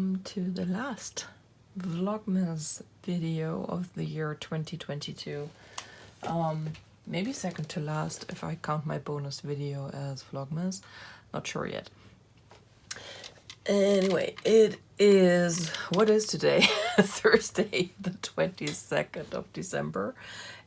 welcome to the last Vlogmas video of the year 2022. Maybe second to last if I count my bonus video as Vlogmas. Not sure yet. Anyway, it is, what is today? Thursday, the 22nd of December.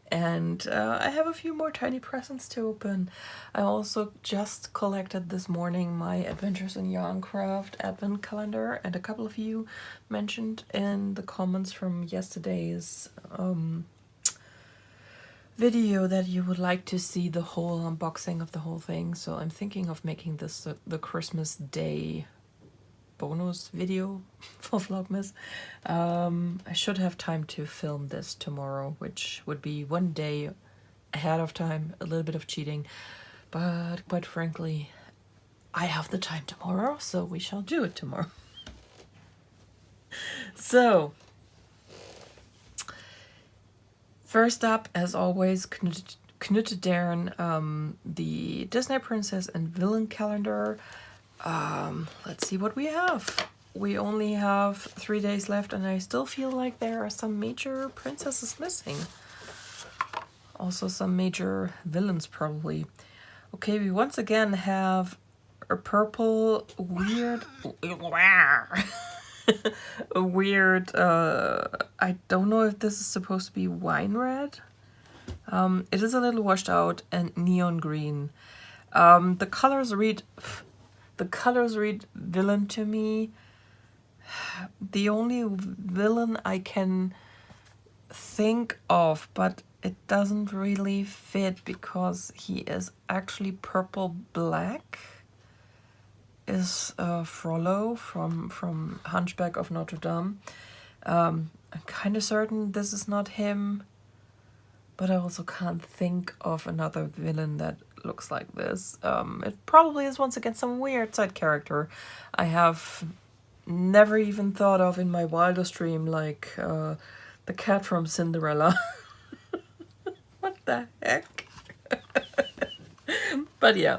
And I have a few more tiny presents to open. I also just collected this morning my Adventures in Yarncraft advent calendar, and a couple of you mentioned in the comments from yesterday's video that you would like to see the whole unboxing of the whole thing. So I'm thinking of making this the Christmas Day bonus video for Vlogmas. I should have time to film this tomorrow, which would be one day ahead of time, a little bit of cheating, but quite frankly I have the time tomorrow, so we shall do it tomorrow. So first up, as always, Knut Darren, the Disney Princess and Villain calendar. Let's see what we have. We only have 3 days left, and I still feel like there are some major princesses missing. Also some major villains probably. Okay, we once again have a purple weird a weird I don't know if this is supposed to be wine red. It is a little washed out and neon green. The colors read villain to me. The only villain I can think of, but it doesn't really fit because he is actually purple black, is Frollo from Hunchback of Notre Dame. I'm kind of certain this is not him, but I also can't think of another villain that looks like this. It probably is once again some weird side character I have never even thought of in my wildest dream, like the cat from Cinderella. What the heck? But yeah,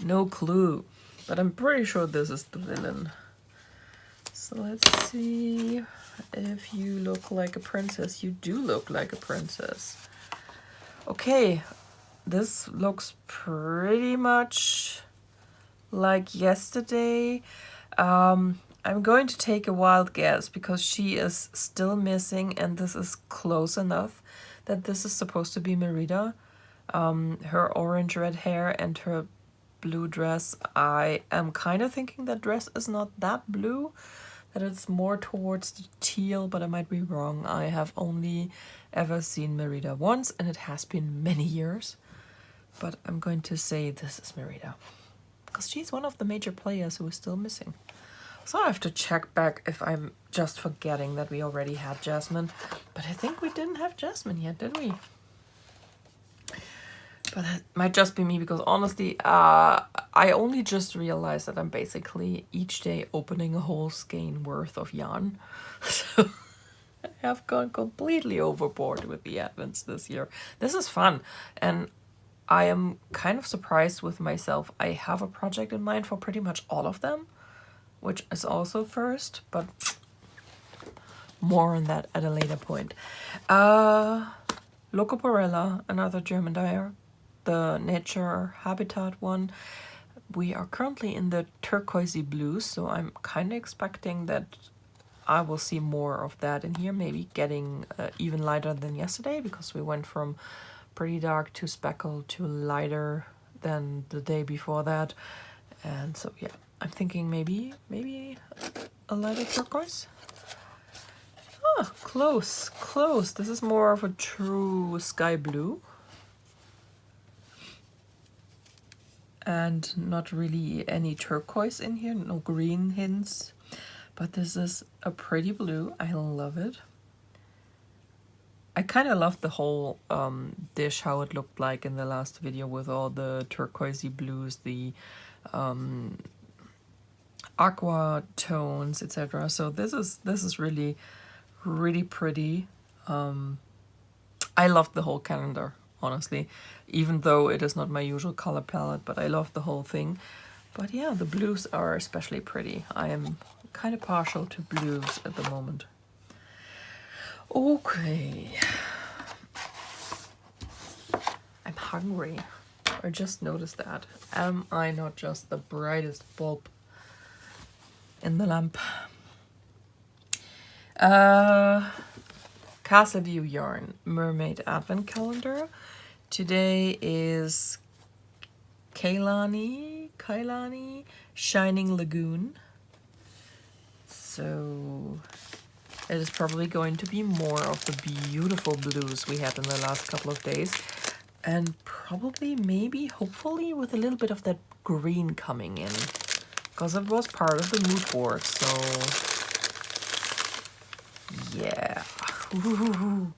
no clue, but I'm pretty sure this is the villain. So let's see if you look like a princess. You do look like a princess. Okay, this looks pretty much like yesterday. I'm going to take a wild guess because she is still missing, and this is close enough that this is supposed to be Merida. Her orange red hair and her blue dress. I am kind of thinking that dress is not that blue, that it's more towards the teal, but I might be wrong. I have only ever seen Merida once, and it has been many years. But I'm going to say this is Merida, because she's one of the major players who is still missing. So I have to check back if I'm just forgetting that we already had Jasmine. But I think we didn't have Jasmine yet, did we? But that might just be me, because honestly, I only just realized that I'm basically each day opening a whole skein worth of yarn. So I have gone completely overboard with the advents this year. This is fun, and I am kind of surprised with myself. I have a project in mind for pretty much all of them, which is also first, but more on that at a later point. Locoporella, another German dyer, the nature habitat one. We are currently in the turquoisey blue, so I'm kind of expecting that I will see more of that in here, maybe getting even lighter than yesterday, because we went from pretty dark to speckled to lighter than the day before that. And so yeah, I'm thinking maybe a lighter turquoise. Ah, close. This is more of a true sky blue, and not really any turquoise in here, no green hints, but this is a pretty blue. I love it. I kind of love the whole dish, how it looked like in the last video with all the turquoisey blues, the aqua tones, etc. So this is really pretty. I love the whole calendar, honestly, even though it is not my usual color palette, but I love the whole thing. But yeah, the blues are especially pretty. I am kind of partial to blues at the moment. Okay. I'm hungry. I just noticed that. Am I not just the brightest bulb in the lamp? Castle View Yarn Mermaid Advent Calendar. Today is Kailani Shining Lagoon. So it is probably going to be more of the beautiful blues we had in the last couple of days. And probably, maybe, hopefully, with a little bit of that green coming in. Because it was part of the mood board, so... yeah. Ooh.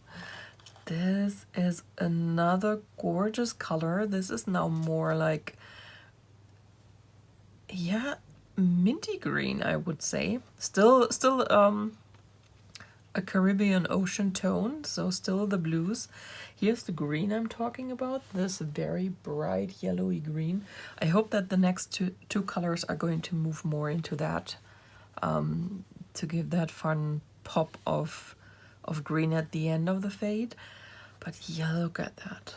This is another gorgeous color. This is now more like... yeah, minty green, I would say. Still a Caribbean ocean tone, so still the blues. Here's the green I'm talking about, this very bright yellowy green. I hope that the next two colors are going to move more into that, to give that fun pop of green at the end of the fade. But yeah, look at that.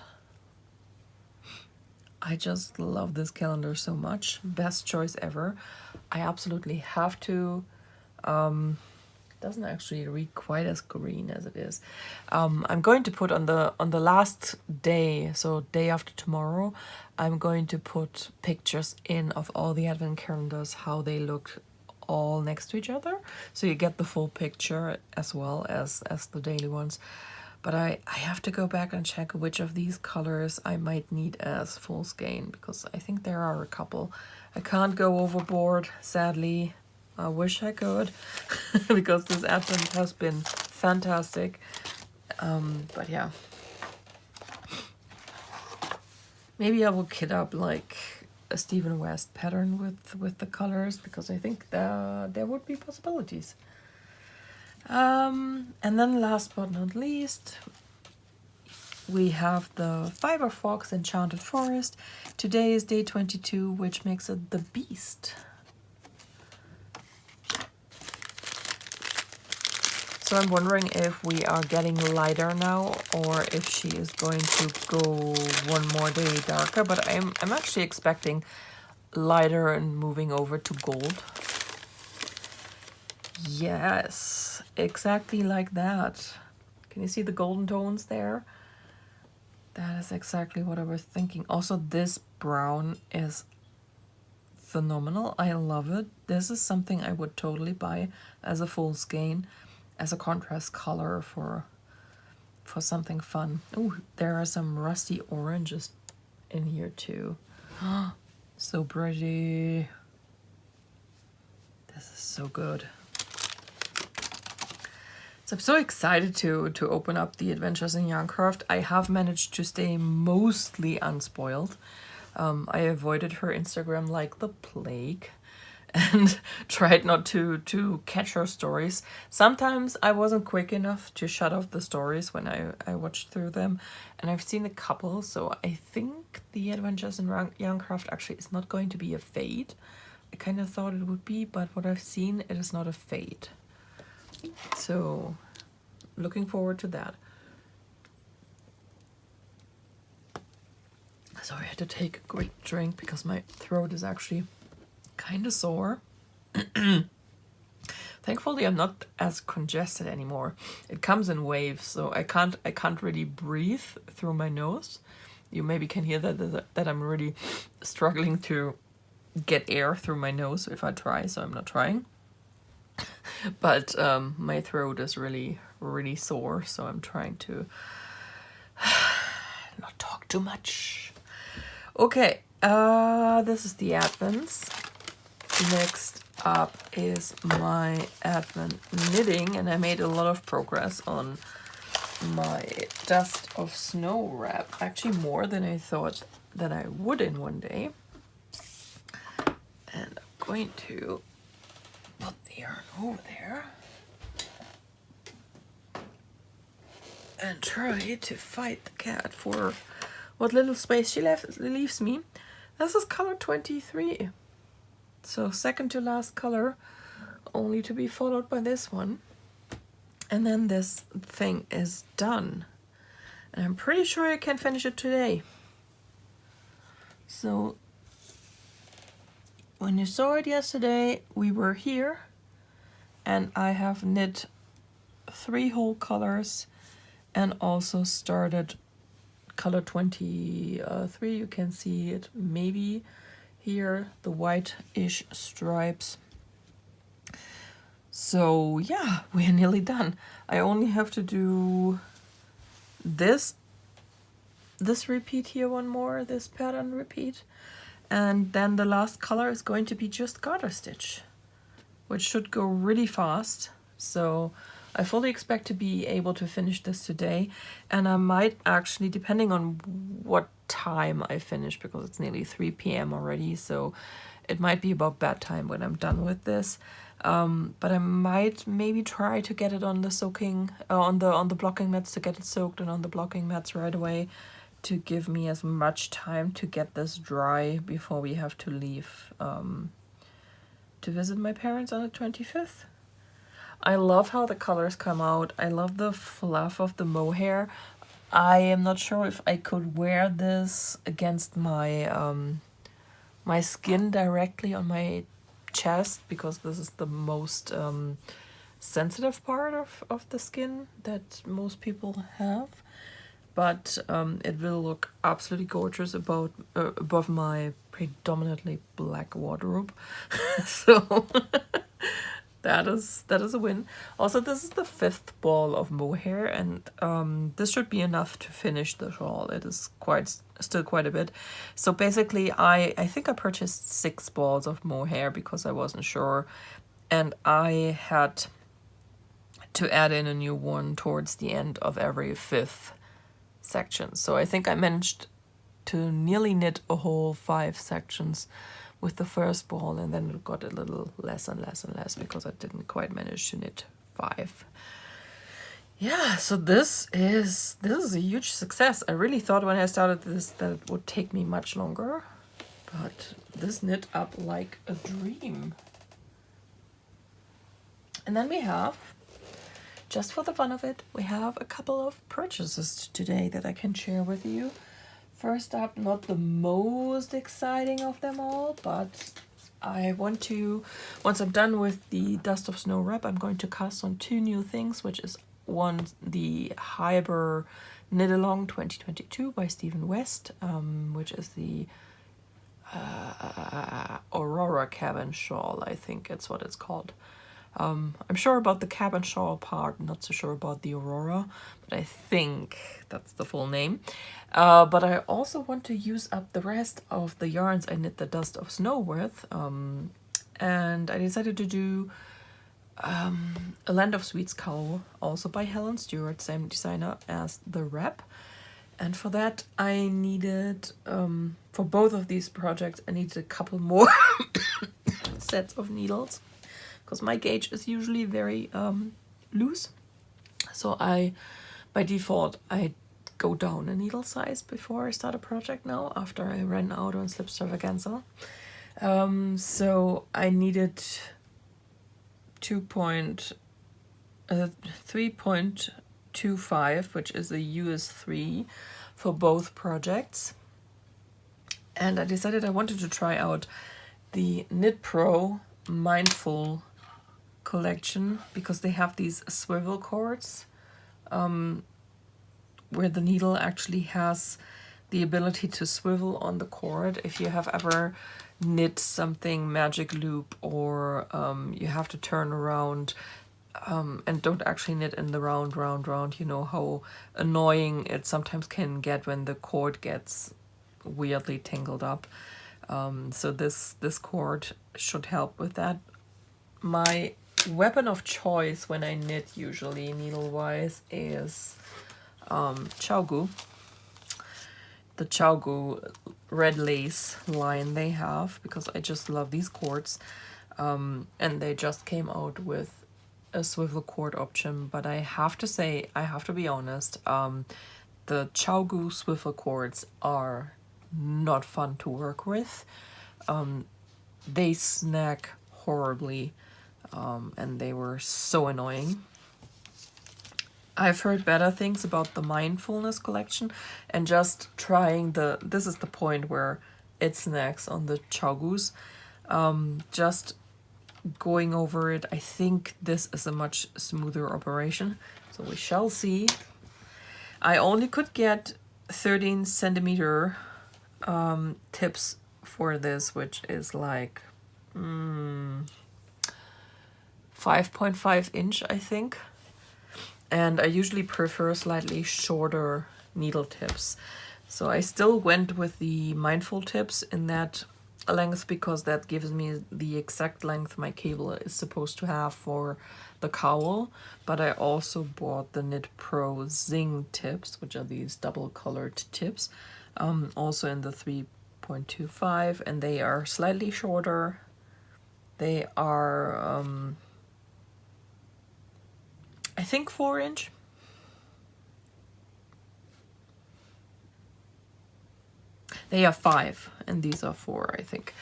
I just love this calendar so much. Best choice ever. I absolutely have to... doesn't actually read quite as green as it is. I'm going to put on the last day, so day after tomorrow, I'm going to put pictures in of all the advent calendars, how they look all next to each other, so you get the full picture as well as the daily ones. But I have to go back and check which of these colors I might need as full skein, because I think there are a couple. I can't go overboard, sadly. I wish I could, because this advent has been fantastic. But yeah. Maybe I will kit up like a Stephen West pattern with the colors, because I think there would be possibilities. And then last but not least, we have the Fiber Fox Enchanted Forest. Today is day 22, which makes it the Beast. So I'm wondering if we are getting lighter now, or if she is going to go one more day darker. But I'm actually expecting lighter and moving over to gold. Yes, exactly like that. Can you see the golden tones there? That is exactly what I was thinking. Also, this brown is phenomenal. I love it. This is something I would totally buy as a full skein, as a contrast color for something fun. Oh, there are some rusty oranges in here too. So pretty. This is so good. So I'm so excited to open up the Adventures in Yarncraft. I have managed to stay mostly unspoiled. I avoided her Instagram like the plague and tried not to catch her stories. Sometimes I wasn't quick enough to shut off the stories when I watched through them, and I've seen a couple, so I think the Adventures in Yarncraft actually is not going to be a fade. I kind of thought it would be, but what I've seen, it is not a fade. So, looking forward to that. So I had to take a quick drink because my throat is actually kind of sore. Thankfully, I'm not as congested anymore. It comes in waves, so I can't really breathe through my nose. You maybe can hear that I'm really struggling to get air through my nose if I try, so I'm not trying. But my throat is really, really sore, so I'm trying to not talk too much. Okay, this is the Advents. Next up is my Advent knitting, and I made a lot of progress on my Dust of Snow wrap. Actually, more than I thought that I would in one day. And I'm going to put the yarn over there and try to fight the cat for what little space she leaves me. This is color 23, so second to last color only to be followed by this one. And then this thing is done. And I'm pretty sure I can finish it today. So when you saw it yesterday, we were here, and I have knit 3 whole colors and also started color 23. You can see it maybe here, the white-ish stripes. So yeah, we're nearly done. I only have to do this repeat here one more, this pattern repeat, and then the last color is going to be just garter stitch, which should go really fast. So I fully expect to be able to finish this today, and I might actually, depending on what time I finish, because it's nearly 3 p.m. already, so it might be about bedtime when I'm done with this. But I might maybe try to get it on the soaking, on the blocking mats, to get it soaked and on the blocking mats right away, to give me as much time to get this dry before we have to leave to visit my parents on the 25th. I love how the colors come out. I love the fluff of the mohair. I am not sure if I could wear this against my my skin directly on my chest, because this is the most sensitive part of the skin that most people have. But it will look absolutely gorgeous above my predominantly black wardrobe. So that is a win. Also, this is the 5th ball of mohair, and this should be enough to finish the shawl. It is still quite a bit. So basically, I think I purchased 6 balls of mohair because I wasn't sure, and I had to add in a new one towards the end of every 5th section. So I think I managed to nearly knit a whole 5 sections with the first ball, and then it got a little less and less and less because I didn't quite manage to knit 5. Yeah, so this is a huge success. I really thought when I started this that it would take me much longer, but this knit up like a dream. And then we have, just for the fun of it, we have a couple of purchases today that I can share with you. First up, not the most exciting of them all, but I want to, once I'm done with the Dust of Snow wrap, I'm going to cast on 2 new things, which is one, the Hyber Knit Along 2022 by Stephen West, which is the Aurora cabin shawl, I think it's what it's called. I'm sure about the cabin shawl part, not so sure about the Aurora, but I think that's the full name. But I also want to use up the rest of the yarns I knit the Dust of Snow with, and I decided to do a Land of Sweets cowl, also by Helen Stewart, same designer as the wrap. And for that I needed, for both of these projects, I needed a couple more sets of needles, because my gauge is usually very loose. So by default, I go down a needle size before I start a project now, after I ran out on Slip Stravaganza. So I needed 3.25, which is a US3 for both projects. And I decided I wanted to try out the Knit Pro Mindful collection, because they have these swivel cords where the needle actually has the ability to swivel on the cord. If you have ever knit something magic loop, or you have to turn around and don't actually knit in the round, you know how annoying it sometimes can get when the cord gets weirdly tangled up. So this cord should help with that. My weapon of choice when I knit, usually needle-wise, is Chowgu. The Chowgu red lace line they have, because I just love these cords. And they just came out with a swivel cord option, but I have to say, I have to be honest, the Chowgu swivel cords are not fun to work with. They snag horribly. and they were so annoying. I've heard better things about the mindfulness collection, and just trying this is the point where it snacks on the chogus. Just going over it, I think this is a much smoother operation, so we shall see. I only could get 13 centimeter tips for this, which is like 5.5 inch, I think. And I usually prefer slightly shorter needle tips. So I still went with the mindful tips in that length, because that gives me the exact length my cable is supposed to have for the cowl. But I also bought the Knit Pro Zing tips, which are these double colored tips, also in the 3.25, and they are slightly shorter. They are I think 4 inch. They are 5 and these are 4, I think.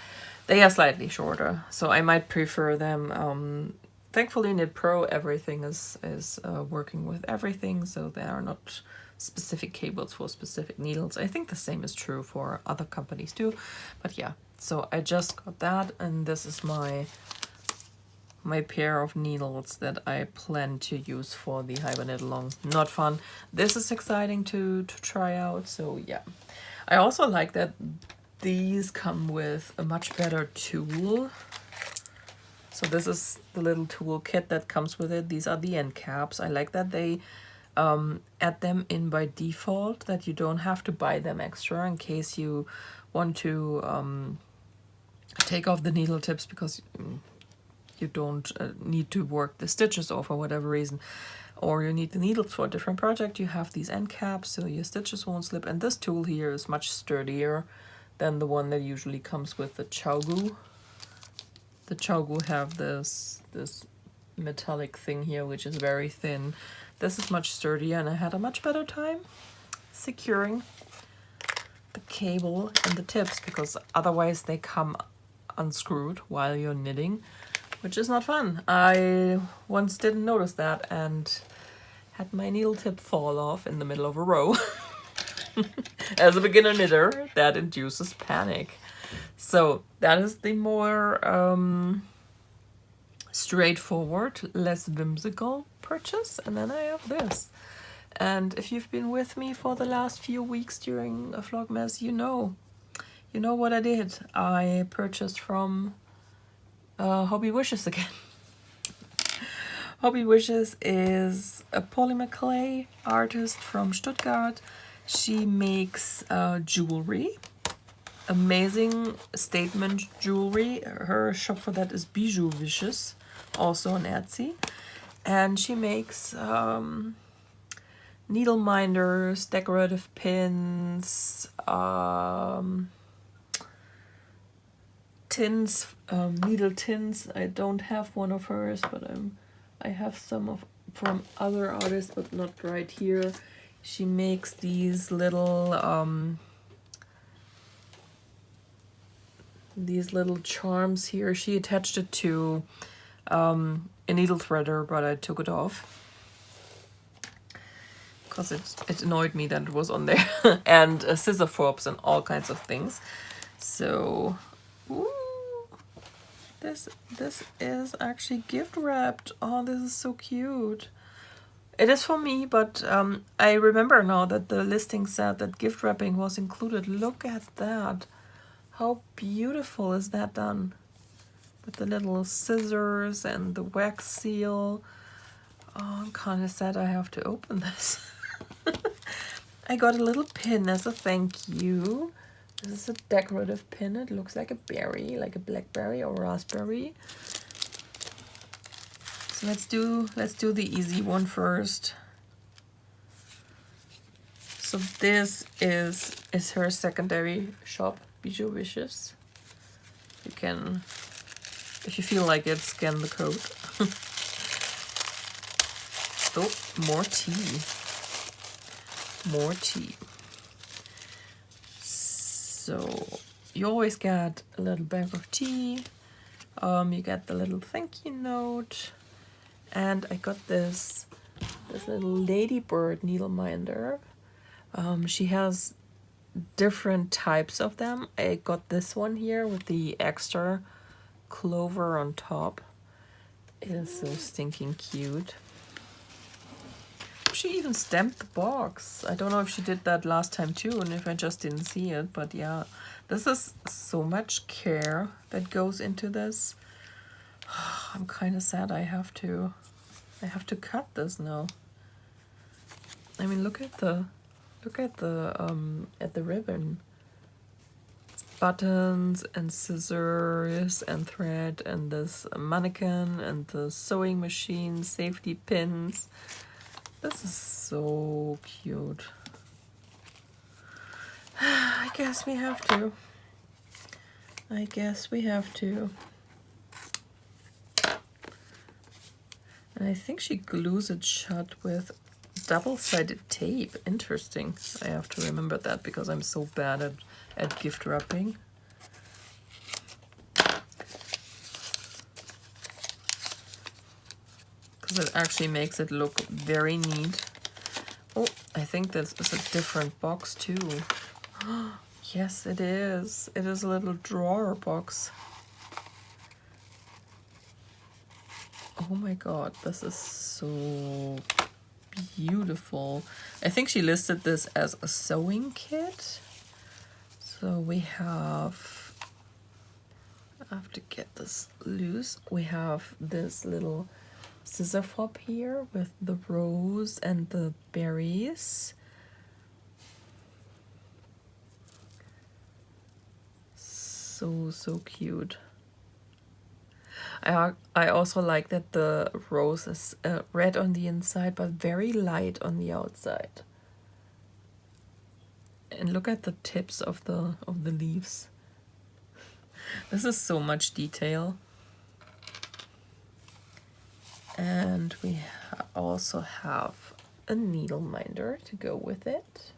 They are slightly shorter, so I might prefer them. Thankfully, Knit Pro, everything is working with everything, so there are not specific cables for specific needles. I think the same is true for other companies too, but yeah. So I just got that, and this is my pair of needles that I plan to use for the Hibernate Along. Not fun. This is exciting to try out, so yeah. I also like that these come with a much better tool. So this is the little tool kit that comes with it. These are the end caps. I like that they add them in by default, that you don't have to buy them extra in case you want to take off the needle tips because you don't need to work the stitches off for whatever reason, or you need the needles for a different project. You have these end caps so your stitches won't slip, and this tool here is much sturdier than the one that usually comes with the chogu. The chogu have this metallic thing here which is very thin. This is much sturdier, and I had a much better time securing the cable and the tips, because otherwise they come unscrewed while you're knitting, which is not fun. I once didn't notice that and had my needle tip fall off in the middle of a row. As a beginner knitter, that induces panic. So that is the more straightforward, less whimsical purchase. And then I have this. And if you've been with me for the last few weeks during a Vlogmas, you know what I did. I purchased from Hobby Wishes again. Hobby Wishes is a polymer clay artist from Stuttgart. She makes jewelry, amazing statement jewelry. Her shop for that is Bijou Wishes, also on Etsy. And she makes needle minders, decorative pins, tins, needle tins. I don't have one of hers, but I have some from other artists, but not right here. She makes these little charms here. She attached it to a needle threader, but I took it off because it annoyed me that it was on there. And scissor forbs and all kinds of things. So, ooh, this is actually gift wrapped. Oh, this is so cute. It is for me, but I remember now that the listing said that gift wrapping was included. Look at that. How beautiful is that done? With the little scissors and the wax seal. Oh, I'm kind of sad I have to open this. I got a little pin as a thank you. This is a decorative pin. It looks like a berry, like a blackberry or raspberry. So let's do the easy one first. So this is her secondary shop, Bijou Wishes. You can, if you feel like it, scan the code. Oh, more tea. More tea. So you always get a little bag of tea, You get the little thank you note, and I got this little ladybird needle minder. She has different types of them. I got this one here with the extra clover on top. It is so stinking cute. She even stamped the box. I don't know if she did that last time too, and if I just didn't see it, but yeah, this is so much care that goes into this. I'm kind of sad I have to cut this now. I mean, look at the ribbon. It's buttons and scissors and thread and this mannequin and the sewing machine, safety pins. This is so cute. I guess we have to. And I think she glues it shut with double-sided tape. Interesting. I have to remember that because I'm so bad at gift wrapping. Because it actually makes it look very neat. Oh, I think this is a different box too. Yes, it is. It is a little drawer box. Oh my god, this is so beautiful. I think she listed this as a sewing kit. So we have, I have to get this loose. We have this little scissor fob here with the rose and the berries. So cute. I also like that the rose is red on the inside but very light on the outside. And look at the tips of the leaves. This is so much detail. And we also have a needle minder to go with it.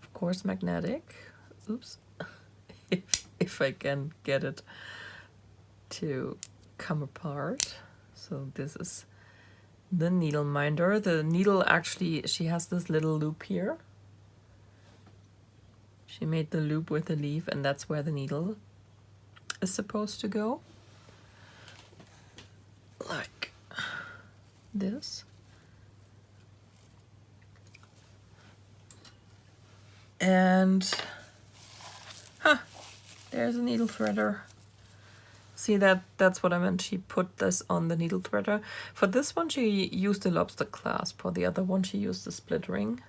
Of course, magnetic. Oops. if I can get it to come apart. So this is the needle minder. The needle actually, she has this little loop here. She made the loop with the leaf, and that's where the needle is supposed to go. Like this. And there's a needle threader. See, that's what I meant. She put this on the needle threader. For this one she used a lobster clasp. For the other one she used a split ring.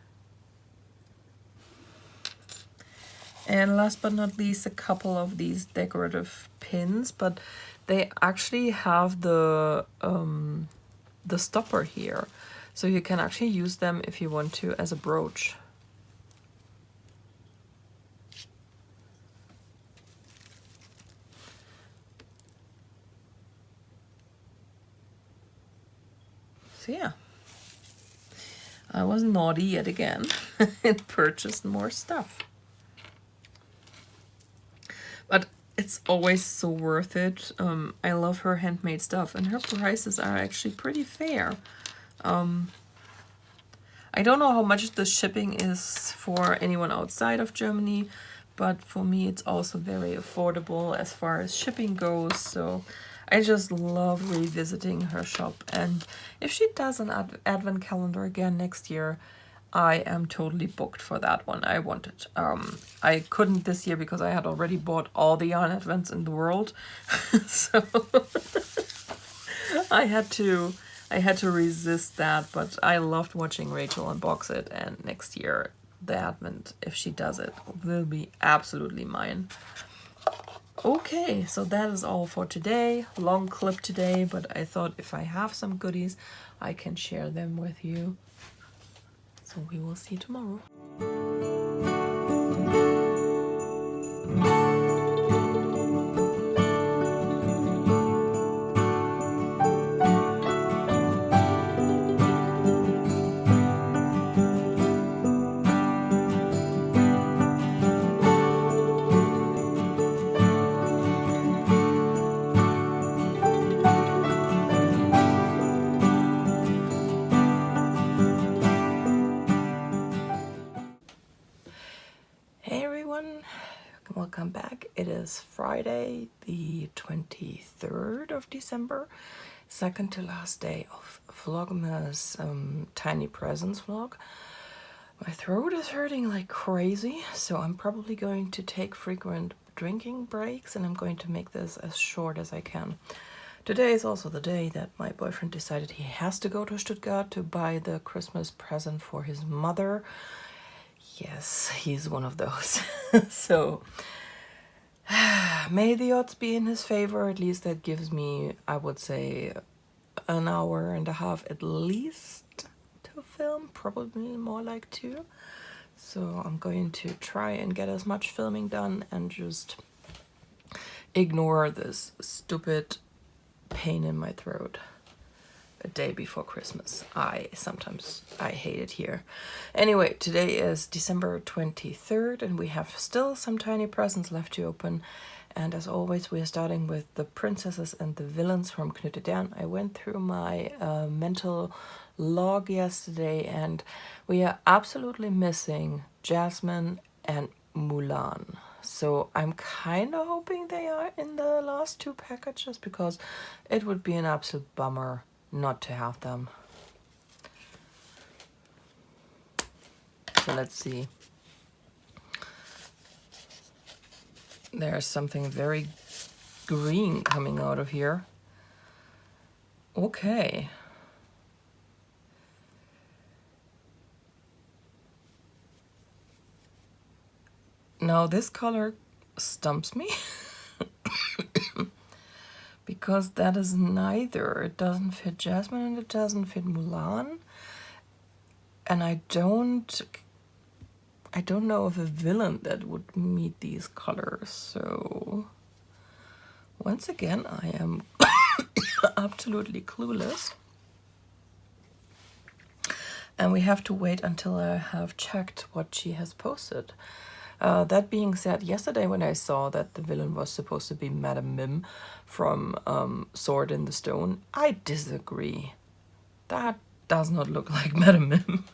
And last but not least, a couple of these decorative pins, but they actually have the stopper here. So you can actually use them if you want to as a brooch. So yeah, I was naughty yet again and purchased more stuff. But it's always so worth it. I love her handmade stuff, and her prices are actually pretty fair. I don't know how much the shipping is for anyone outside of Germany, but for me it's also very affordable as far as shipping goes. So I just love revisiting her shop, and if she does an advent calendar again next year, I am totally booked for that one. I want it. I couldn't this year because I had already bought all the yarn advents in the world. So I had to resist that, but I loved watching Rachel unbox it, and next year the advent, if she does it, will be absolutely mine. Okay, so that is all for today. Long clip today, but I thought if I have some goodies, I can share them with you. So we will see you tomorrow. Friday, the 23rd of December, second to last day of Vlogmas Tiny Presents vlog. My throat is hurting like crazy, so I'm probably going to take frequent drinking breaks, and I'm going to make this as short as I can. Today is also the day that my boyfriend decided he has to go to Stuttgart to buy the Christmas present for his mother. Yes, he's one of those. So may the odds be in his favor. At least that gives me, I would say, an hour and a half at least to film, probably more like 2. So I'm going to try and get as much filming done and just ignore this stupid pain in my throat a day before Christmas. I hate it here. Anyway, today is December 23rd and we have still some tiny presents left to open. And as always, we are starting with the princesses and the villains from Knutedern. I went through my mental log yesterday and we are absolutely missing Jasmine and Mulan. So I'm kind of hoping they are in the last 2 packages, because it would be an absolute bummer not to have them. So let's see. There's something very green coming out of here. Okay. Now this color stumps me because that is neither. It doesn't fit Jasmine and it doesn't fit Mulan. And I don't know of a villain that would meet these colors. So once again, I am absolutely clueless. And we have to wait until I have checked what she has posted. That being said, yesterday when I saw that the villain was supposed to be Madame Mim from Sword in the Stone, I disagree. That does not look like Madame Mim.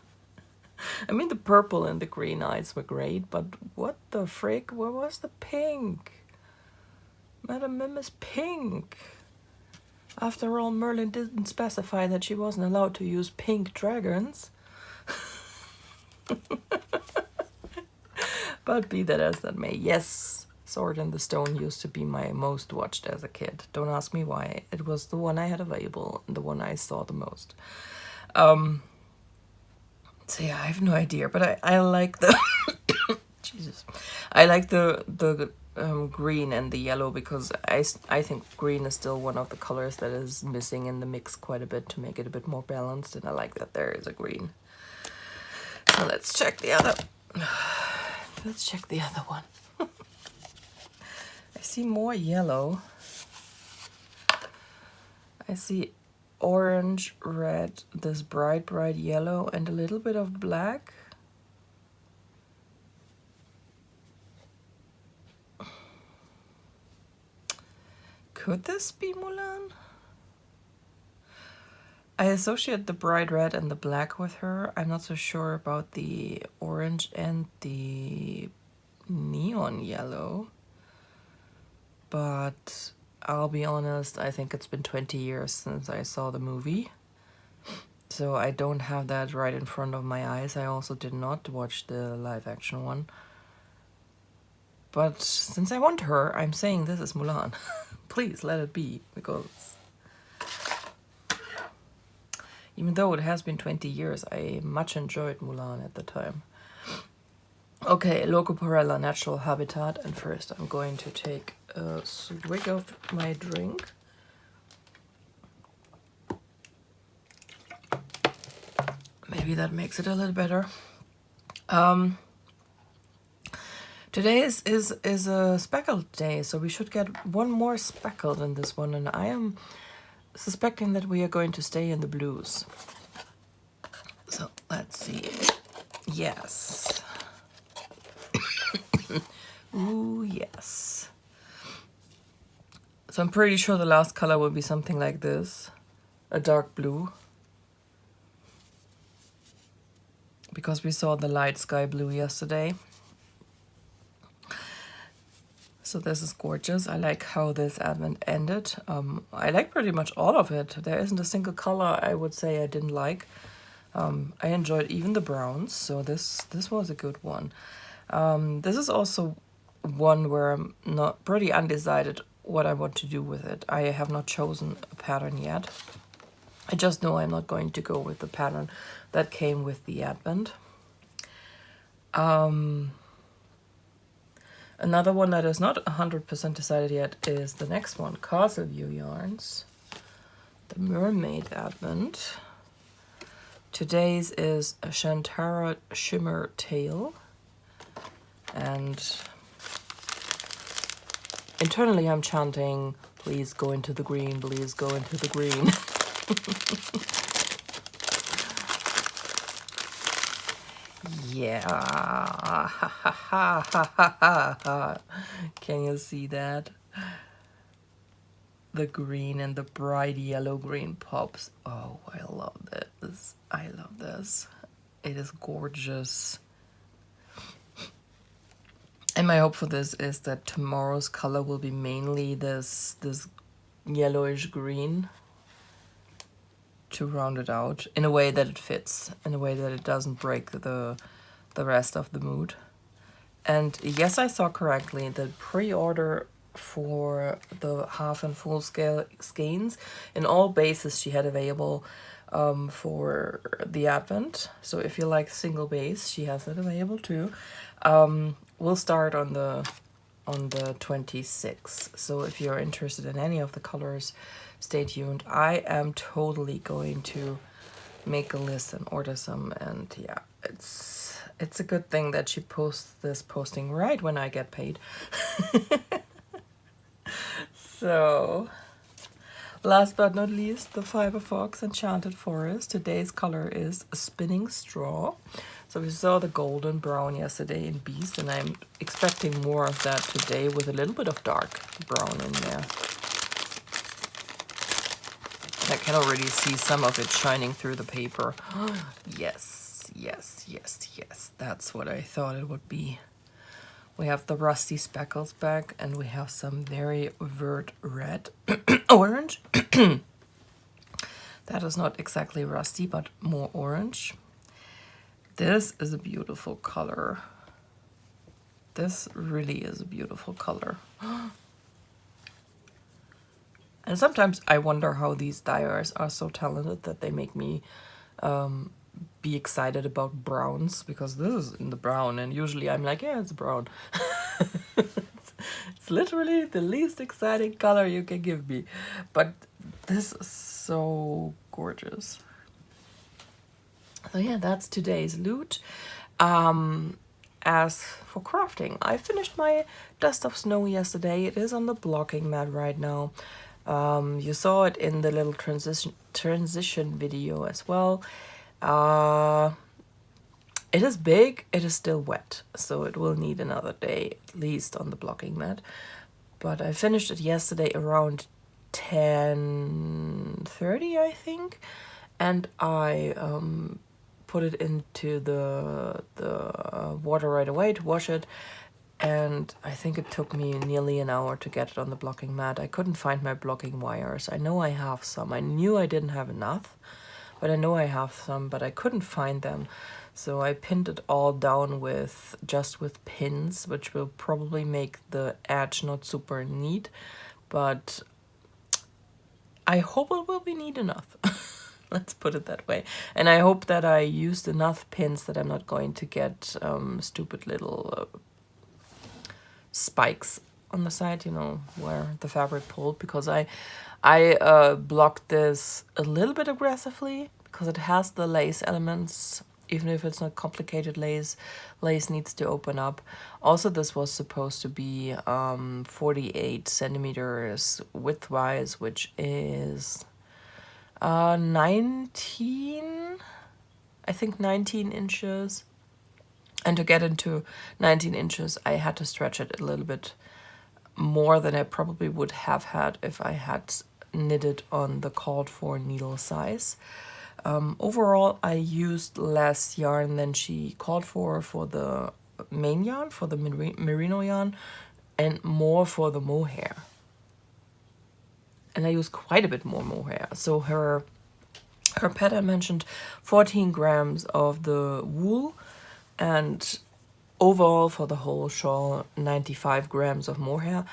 I mean, the purple and the green eyes were great, but what the frick? Where was the pink? Madame Mim is pink. After all, Merlin didn't specify that she wasn't allowed to use pink dragons. But be that as that may, yes, Sword in the Stone used to be my most watched as a kid. Don't ask me why. It was the one I had available and the one I saw the most. So yeah, I have no idea, but I like the Jesus. I like the green and the yellow, because I think green is still one of the colors that is missing in the mix quite a bit to make it a bit more balanced, and I like that there is a green. So let's check the other. Let's check the other one. I see more yellow. I see orange, red, this bright yellow, and a little bit of black. Could this be Mulan? I associate the bright red and the black with her. I'm not so sure about the orange and the neon yellow. But I'll be honest, I think it's been 20 years since I saw the movie. So I don't have that right in front of my eyes. I also did not watch the live action one. But since I want her, I'm saying this is Mulan. Please let it be, because even though it has been 20 years, I much enjoyed Mulan at the time. Okay, Locoporella Natural Habitat. And first I'm going to take a swig of my drink. Maybe that makes it a little better. Today is a speckled day, so we should get one more speckled in this one, and I am suspecting that we are going to stay in the blues. So let's see. Yes. Ooh, yes. So I'm pretty sure the last color will be something like this, a dark blue, because we saw the light sky blue yesterday. So this is gorgeous. I like how this advent ended. I like pretty much all of it. There isn't a single color I would say I didn't like. I enjoyed even the browns, so this was a good one. This is also one where I'm not pretty undecided what I want to do with it. I have not chosen a pattern yet. I just know I'm not going to go with the pattern that came with the advent. Another one that is not 100% decided yet is the next one, Castle View Yarns, the Mermaid Advent. Today's is a Shantara Shimmer Tail, and internally I'm chanting, please go into the green, please go into the green. Yeah, ha ha ha ha ha ha. Can you see that? The green and the bright yellow green pops. Oh, I love this. I love this. It is gorgeous. And my hope for this is that tomorrow's color will be mainly this yellowish green to round it out in a way that it fits, in a way that it doesn't break the rest of the mood. And yes, I saw correctly, the pre-order for the half and full scale skeins in all bases she had available for the advent. So if you like single base, she has it available too. We'll start on the 26th. So if you're interested in any of the colors, stay tuned. I am totally going to make a list and order some, and yeah, it's a good thing that she posts this posting right when I get paid. So last but not least, the Fiber Fox Enchanted Forest. Today's color is Spinning Straw. So we saw the golden brown yesterday in Beast, and I'm expecting more of that today with a little bit of dark brown in there. I can already see some of it shining through the paper. Yes, yes, yes, yes. That's what I thought it would be. We have the rusty speckles back, and we have some very overt red orange. That is not exactly rusty, but more orange. This is a beautiful color. This really is a beautiful color. And sometimes I wonder how these dyers are so talented that they make me be excited about browns, because this is in the brown, and usually I'm like, yeah, it's brown. It's literally the least exciting color you can give me. But this is so gorgeous. So yeah, that's today's loot. As for crafting, I finished my Dust of Snow yesterday. It is on the blocking mat right now. You saw it in the little transition video as well. It is big, it is still wet, so it will need another day at least on the blocking mat. But I finished it yesterday around 10:30, I think, and I put it into the water right away to wash it. And I think it took me nearly an hour to get it on the blocking mat. I couldn't find my blocking wires. I know I have some. I knew I didn't have enough, but I know I have some, but I couldn't find them. So I pinned it all down with pins, which will probably make the edge not super neat, but I hope it will be neat enough. Let's put it that way. And I hope that I used enough pins that I'm not going to get stupid little spikes on the side, you know, where the fabric pulled, because I blocked this a little bit aggressively because it has the lace elements. Even if it's not complicated lace needs to open up. Also, this was supposed to be 48 centimeters widthwise, which is 19 inches. And to get into 19 inches, I had to stretch it a little bit more than I probably would have had if I had knitted on the called for needle size. Overall, I used less yarn than she called for the main yarn, for the merino yarn. and more for the mohair. And I use quite a bit more mohair. So her pattern mentioned 14 grams of the wool, and overall for the whole shawl 95 grams of mohair.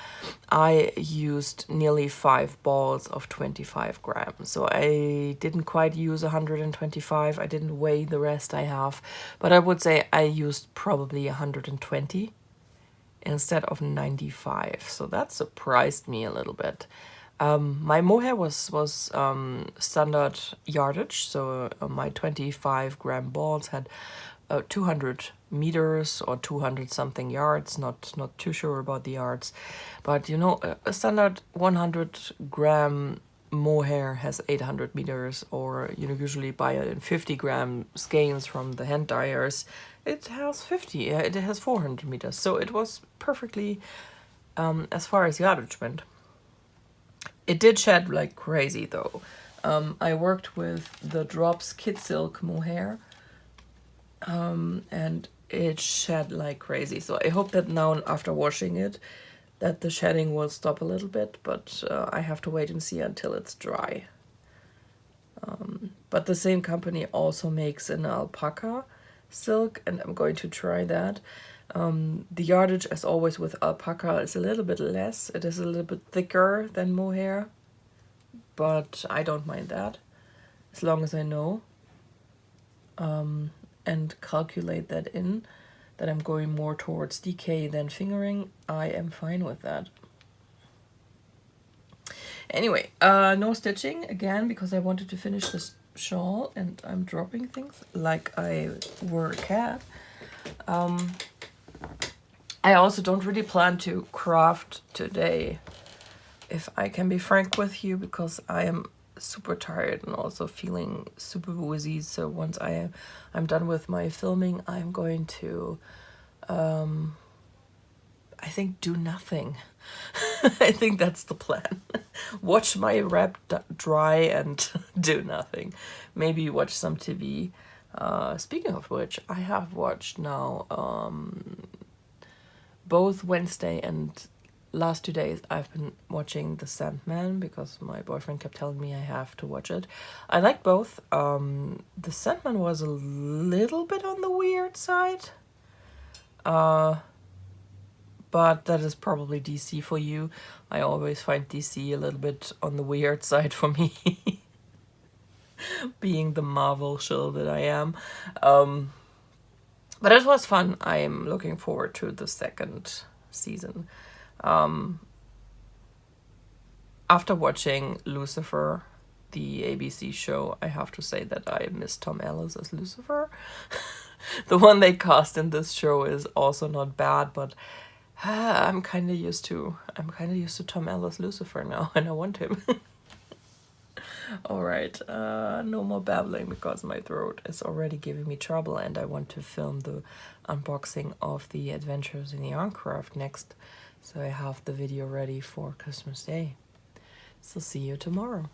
I used nearly 5 balls of 25 grams. So I didn't quite use 125. I didn't weigh the rest I have, but I would say I used probably 120 instead of 95. So that surprised me a little bit. My mohair was standard yardage, so my 25 gram balls had 200 meters or 200 something yards. Not too sure about the yards, but you know, a standard 100 gram mohair has 800 meters, or you know, usually buy it in 50 gram skeins from the hand dyers. It has 50. It has 400 meters, so it was perfectly as far as yardage went. It did shed like crazy though. I worked with the Drops Kid Silk mohair, and it shed like crazy. So I hope that now after washing it, that the shedding will stop a little bit, but I have to wait and see until it's dry. But the same company also makes an alpaca silk, and I'm going to try that. The yardage, as always with alpaca, is a little bit less. It is a little bit thicker than mohair, but I don't mind that as long as I know and calculate that in, that I'm going more towards DK than fingering. I am fine with that. Anyway, no stitching again because I wanted to finish this shawl, and I'm dropping things like I were a cat. I also don't really plan to craft today, if I can be frank with you, because I am super tired and also feeling super woozy. So once I'm done with my filming, I'm going to I think do nothing. I think that's the plan. Watch my wrap dry and do nothing. Maybe watch some TV. Speaking of which, I have watched now both Wednesday and last 2 days I've been watching The Sandman because my boyfriend kept telling me I have to watch it. I liked both. The Sandman was a little bit on the weird side. But that is probably DC for you. I always find DC a little bit on the weird side for me. Being the Marvel shill that I am. But it was fun. I am looking forward to the second season. After watching Lucifer, the ABC show, I have to say that I miss Tom Ellis as Lucifer. The one they cast in this show is also not bad, but I'm kind of used to Tom Ellis Lucifer now, and I want him. All right, no more babbling because my throat is already giving me trouble, and I want to film the unboxing of the Adventures in the Yarncraft next, so I have the video ready for Christmas Day. So see you tomorrow.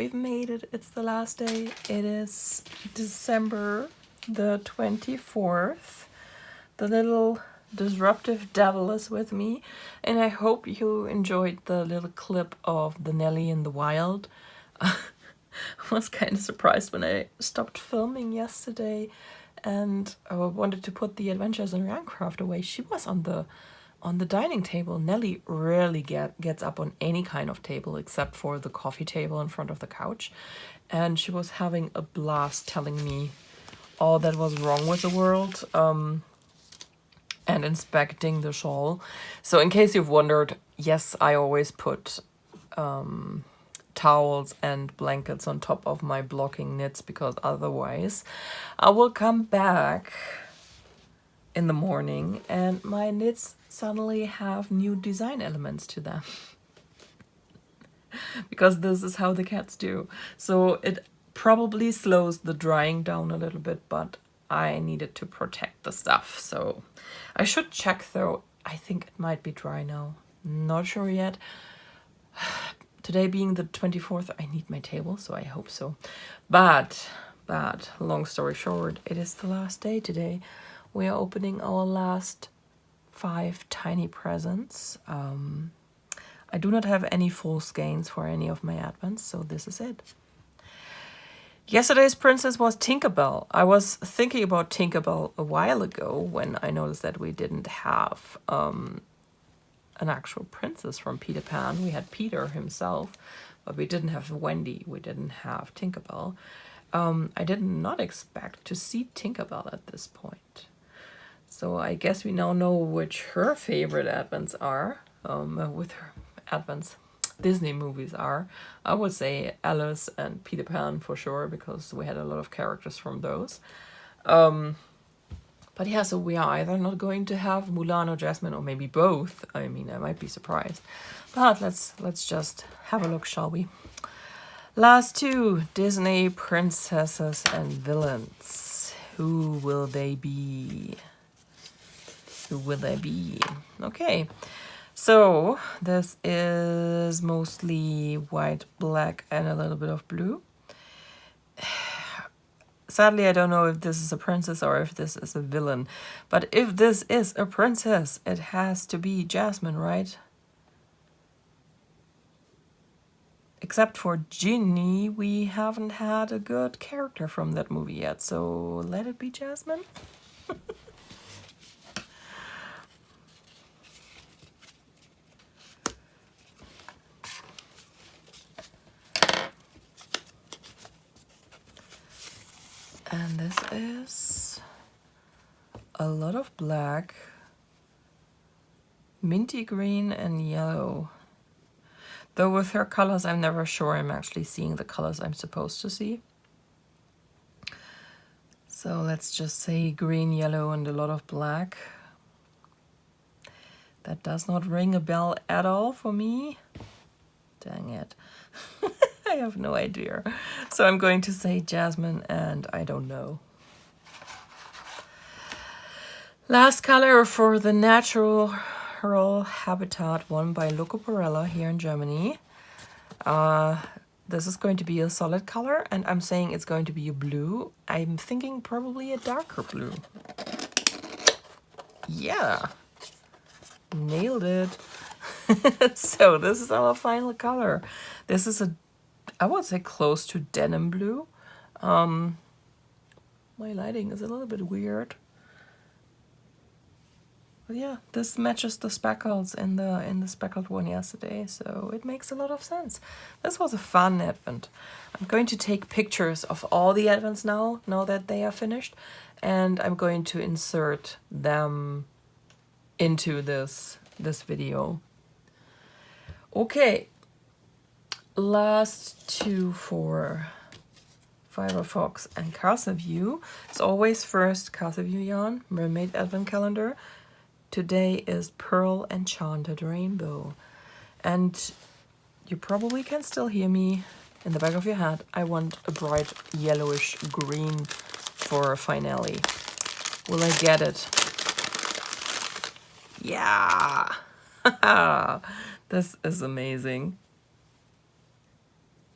we've made it. It's the last day. It is December the 24th. The little disruptive devil is with me, and I hope you enjoyed the little clip of the Nelly in the wild. I was kind of surprised when I stopped filming yesterday and I wanted to put the Adventures in Rancraft away. She was on the dining table. Nelly rarely gets up on any kind of table except for the coffee table in front of the couch, and she was having a blast telling me all that was wrong with the world, and inspecting the shawl. So in case you've wondered, yes, I always put towels and blankets on top of my blocking knits, because otherwise I will come back in the morning and my knits suddenly have new design elements to them. Because this is how the cats do. So it probably slows the drying down a little bit, but I needed to protect the stuff. So I should check though. I think it might be dry now. Not sure yet. Today being the 24th, I need my table, so I hope so. But long story short, it is the last day today. We are opening our last 5 tiny presents. I do not have any full skeins for any of my advents, so this is it. Yesterday's princess was Tinkerbell. I was thinking about Tinkerbell a while ago when I noticed that we didn't have an actual princess from Peter Pan. We had Peter himself, but we didn't have Wendy. We didn't have Tinkerbell. I did not expect to see Tinkerbell at this point. So I guess we now know which her favorite advents are, with her advents Disney movies are. I would say Alice and Peter Pan for sure, because we had a lot of characters from those. But yeah, so we are either not going to have Mulan or Jasmine, or maybe both. I mean, I might be surprised. But let's just have a look, shall we? Last 2 Disney princesses and villains. Who will they be? Who will they be? Okay. So this is mostly white, black, and a little bit of blue. Sadly, I don't know if this is a princess or if this is a villain. But if this is a princess, it has to be Jasmine, right? Except for Ginny, we haven't had a good character from that movie yet. So let it be Jasmine. And this is a lot of black, minty green, and yellow. Though with her colors, I'm never sure I'm actually seeing the colors I'm supposed to see. So let's just say green, yellow, and a lot of black. That does not ring a bell at all for me. Dang it. I have no idea. So I'm going to say Jasmine, and I don't know. Last color for the natural habitat, one by Loco Porella here in Germany. This is going to be a solid color, and I'm saying it's going to be a blue. I'm thinking probably a darker blue. Yeah, nailed it. So this is our final color. This is a, I would say, close to denim blue. My lighting is a little bit weird. But yeah, this matches the speckles in the speckled one yesterday, so it makes a lot of sense. This was a fun advent. I'm going to take pictures of all the advents now that they are finished, and I'm going to insert them into this video. Okay, last 2 for Fiberfox and Castle View. As always, first Castle View yarn, Mermaid Advent Calendar. Today is Pearl Enchanted Rainbow. And you probably can still hear me in the back of your head. I want a bright yellowish green for a finale. Will I get it? Yeah! This is amazing.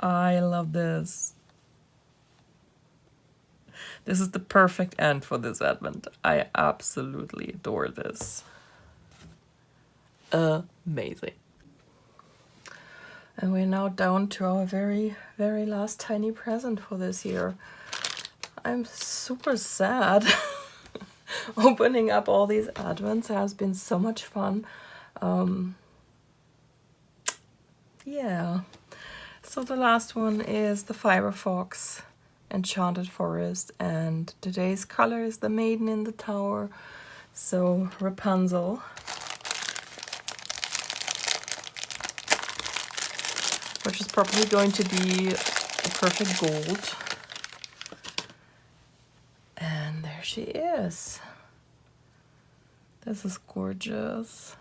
I love this. This is the perfect end for this advent. I absolutely adore this. Amazing. And we're now down to our very, very last tiny present for this year. I'm super sad. Opening up all these advents has been so much fun. Yeah. So the last one is the Fiber Fox Enchanted Forest, and today's color is the Maiden in the Tower. So Rapunzel. Which is probably going to be a perfect gold. And there she is. This is gorgeous.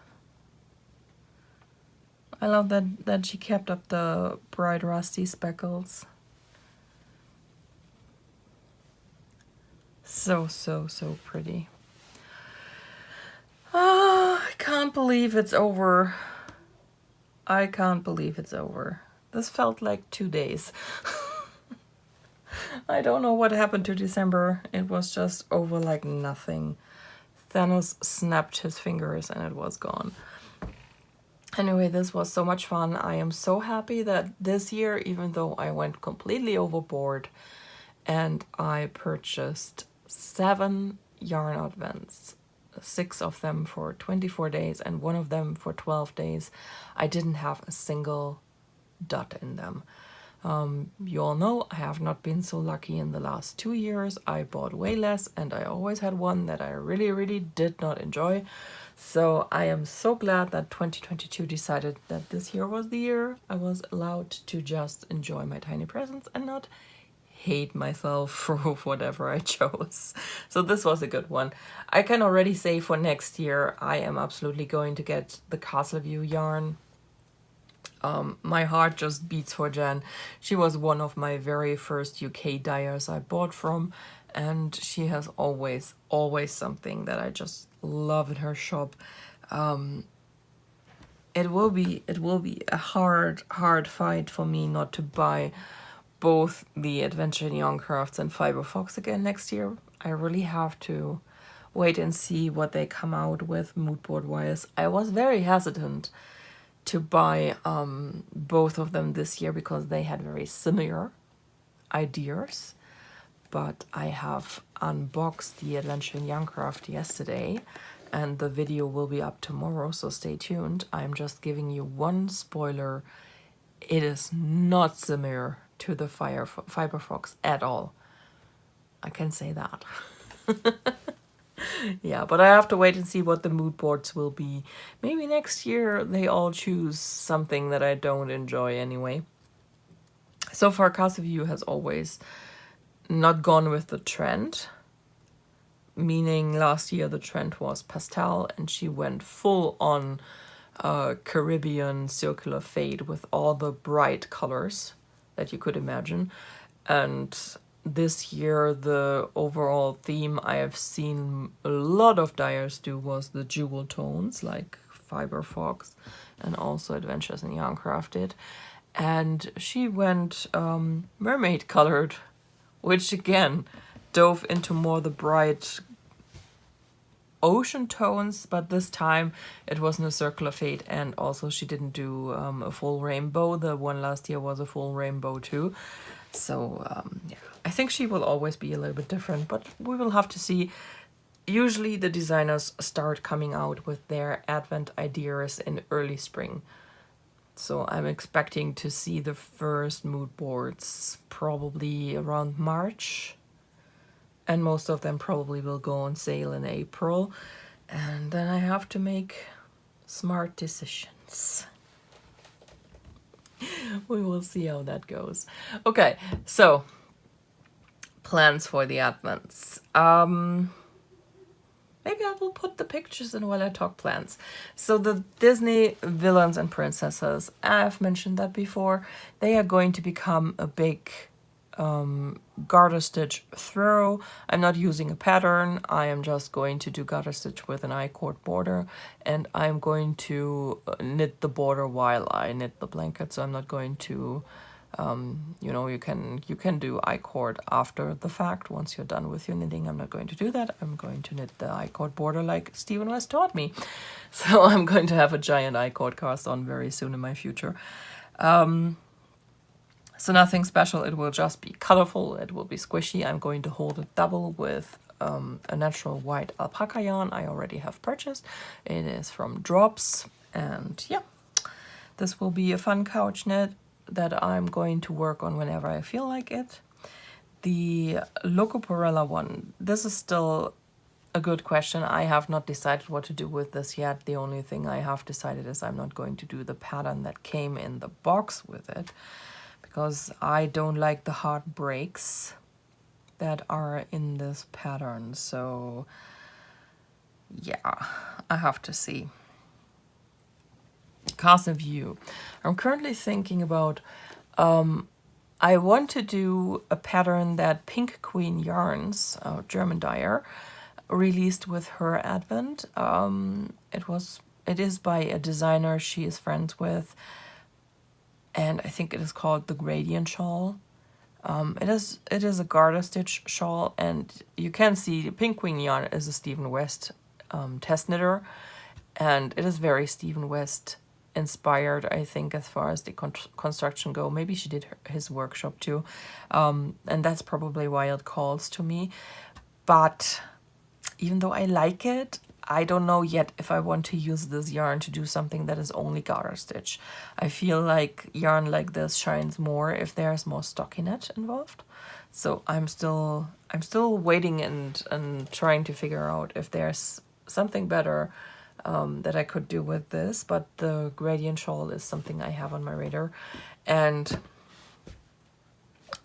I love that she kept up the bright rusty speckles. So, so, so pretty. Oh, I can't believe it's over. I can't believe it's over. This felt like 2 days. I don't know what happened to December. It was just over like nothing. Thanos snapped his fingers and it was gone. Anyway, this was so much fun. I am so happy that this year, even though I went completely overboard and I purchased 7 yarn advents, 6 of them for 24 days and 1 of them for 12 days, I didn't have a single dot in them. You all know I have not been so lucky in the last 2 years. I bought way less and I always had one that I really, really did not enjoy. So I am so glad that 2022 decided that this year was the year I was allowed to just enjoy my tiny presents and not hate myself for whatever I chose. So this was a good one. I can already say for next year I am absolutely going to get the Castleview yarn. My heart just beats for Jen. She was one of my very first UK dyers I bought from, and she has always something that I just love in her shop. It will be a hard fight for me not to buy both the Adventure in Yarn Crafts and Fiber Fox again next year. I really have to wait and see what they come out with mood board wise. I was very hesitant to buy both of them this year because they had very similar ideas, but I have unboxed the Adventure in Yarncraft yesterday and the video will be up tomorrow, so stay tuned. I'm just giving you one spoiler. It is not similar to the Fiber Fox at all. I can say that. Yeah, but I have to wait and see what the mood boards will be. Maybe next year they all choose something that I don't enjoy anyway. So far, Castleview has always not gone with the trend. Meaning last year the trend was pastel and she went full on Caribbean circular fade with all the bright colors that you could imagine. And this year, the overall theme I have seen a lot of dyers do was the jewel tones, like Fiber Fox and also Adventures in Yarncraft did. And she went mermaid colored, which again dove into more the bright ocean tones, but this time it wasn't a circular fade, and also she didn't do a full rainbow. The one last year was a full rainbow too. So yeah, I think she will always be a little bit different, but we will have to see. Usually the designers start coming out with their advent ideas in early spring. So I'm expecting to see the first mood boards probably around March. And most of them probably will go on sale in April. And then I have to make smart decisions. We will see how that goes. Okay, so plans for the advents. Maybe I will put the pictures in while I talk plans. So the Disney villains and princesses, I've mentioned that before, they are going to become a big garter stitch throw. I'm not using a pattern. I am just going to do garter stitch with an I-cord border, and I'm going to knit the border while I knit the blanket, so I'm not going to You know, you can do I-cord after the fact once you're done with your knitting. I'm not going to do that. I'm going to knit the I-cord border like Stephen West taught me. So I'm going to have a giant I-cord cast on very soon in my future. So nothing special. It will just be colorful. It will be squishy. I'm going to hold it double with a natural white alpaca yarn I already have purchased. It is from Drops, and yeah, this will be a fun couch knit that I'm going to work on whenever I feel like it. The Locoporella one, this is still a good question. I have not decided what to do with this yet. The only thing I have decided is I'm not going to do the pattern that came in the box with it, because I don't like the hard breaks that are in this pattern. So yeah, I have to see. Cast and view. I'm currently thinking about, I want to do a pattern that Pink Queen Yarns, German dyer, released with her advent. It is by a designer she is friends with, and I think it is called the Gradient Shawl. It is a garter stitch shawl, and you can see Pink Queen Yarn is a Stephen West test knitter, and it is very Stephen West inspired, I think, as far as the construction go. Maybe she did his workshop too, and that's probably why it calls to me. But even though I like it, I don't know yet if I want to use this yarn to do something that is only garter stitch. I feel like yarn like this shines more if there's more stockinette involved. So I'm still waiting and trying to figure out if there's something better that I could do with this. But the Gradient Shawl is something I have on my radar. And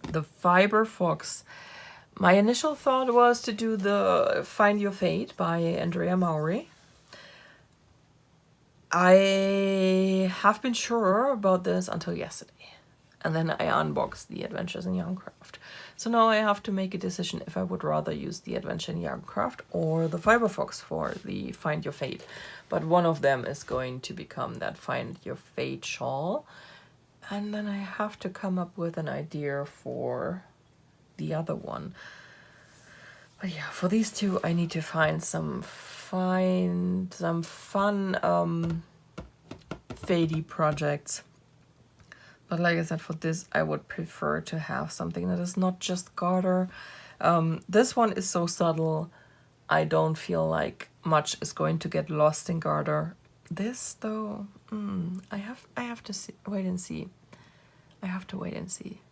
the Fiber Fox, my initial thought was to do the Find Your Fate by Andrea Mowry. I have been sure about this until yesterday. And then I unboxed the Adventures in Yarncraft. So now I have to make a decision if I would rather use the Adventure in Yarncraft or the Fiber Fox for the Find Your Fate. But one of them is going to become that Find Your Fate shawl. And then I have to come up with an idea for the other one. But yeah, for these two, I need to find some fun fadey projects. But like I said, for this, I would prefer to have something that is not just garter. This one is so subtle, I don't feel like much is going to get lost in garter. This though, I have to wait and see. I have to wait and see.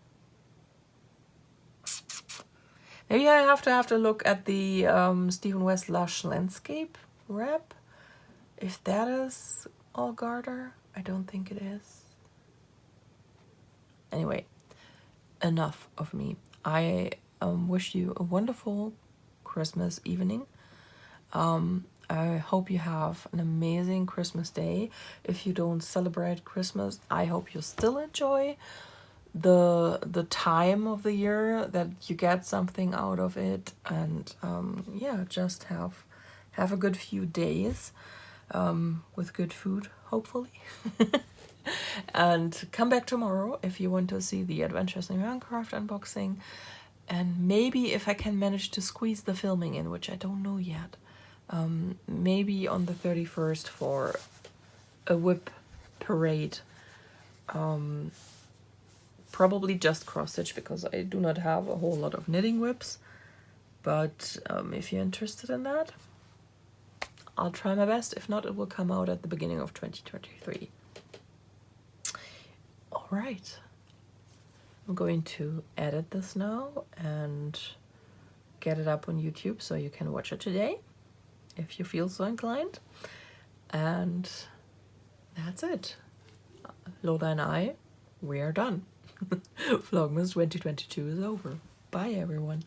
Maybe I have to look at the Stephen West Lush Landscape wrap. If that is all garter, I don't think it is. Anyway, enough of me. I wish you a wonderful Christmas evening. I hope you have an amazing Christmas day. If you don't celebrate Christmas, I hope you still enjoy the time of the year, that you get something out of it, and yeah, just have a good few days with good food, hopefully. And come back tomorrow if you want to see the Adventures in Yarncraft unboxing, and maybe if I can manage to squeeze the filming in, which I don't know yet, maybe on the 31st for a whip parade. Probably just cross stitch, because I do not have a whole lot of knitting whips. But if you're interested in that, I'll try my best. If not, it will come out at the beginning of 2023. All right. I'm going to edit this now and get it up on YouTube so you can watch it today, if you feel so inclined. And that's it. Lola and I, we are done. Vlogmas 2022 is over. Bye, everyone.